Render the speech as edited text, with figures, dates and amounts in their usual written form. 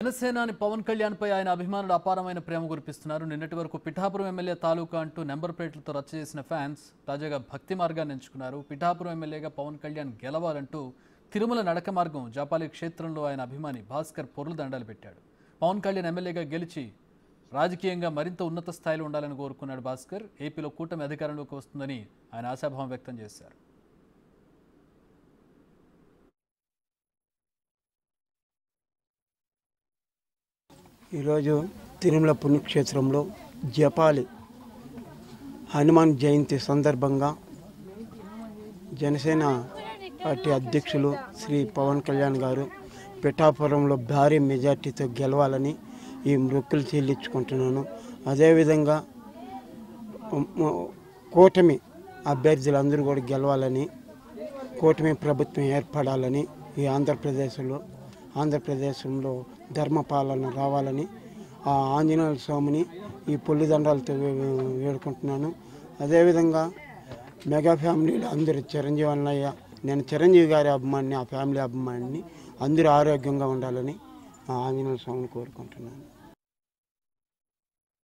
జనసేనాని పవన్ కళ్యాణ్ పై ఆయన అభిమానులు అపారమైన ప్రేమ కురిపిస్తున్నారు. నిన్నటి వరకు పిఠాపురం ఎమ్మెల్యే తాలూకా అంటూ నెంబర్ ప్లేట్లతో రచ్చ చేసిన ఫ్యాన్స్ తాజాగా భక్తి మార్గాన్ని ఎంచుకున్నారు. పిఠాపురం ఎమ్మెల్యేగా పవన్ కళ్యాణ్ గెలవాలంటూ తిరుమల నడక మార్గం జాపాలి క్షేత్రంలో ఆయన అభిమాని భాస్కర్ పొర్లు దండాలు పెట్టాడు. పవన్ కళ్యాణ్ ఎమ్మెల్యేగా గెలిచి రాజకీయంగా మరింత ఉన్నత స్థాయిలో ఉండాలని కోరుకున్నాడు భాస్కర్. ఏపీలో కూటమి అధికారంలోకి వస్తుందని ఆయన ఆశాభావం వ్యక్తం చేశారు. ఈరోజు తిరుమల పుణ్యక్షేత్రంలో జపాలి హనుమాన్ జయంతి సందర్భంగా జనసేన పార్టీ అధ్యక్షులు శ్రీ పవన్ కళ్యాణ్ గారు పిఠాపురంలో భారీ మెజార్టీతో గెలవాలని ఈ మొక్కులు చెల్లించుకుంటున్నాను. అదేవిధంగా కూటమి అభ్యర్థులందరూ కూడా గెలవాలని, కూటమి ప్రభుత్వం ఏర్పడాలని, ఈ ఆంధ్రప్రదేశంలో ధర్మపాలన రావాలని ఆ ఆంజనేయ స్వామిని ఈ పొల్లిదండాలతో వేడుకుంటున్నాను. అదేవిధంగా మెగా ఫ్యామిలీలో అందరూ చిరంజీవి అన్నయ్య, నేను చిరంజీవి గారి అభిమానిని, ఆ ఫ్యామిలీ అభిమానిని, అందరూ ఆరోగ్యంగా ఉండాలని ఆ ఆంజనేయ స్వామిని కోరుకుంటున్నాను.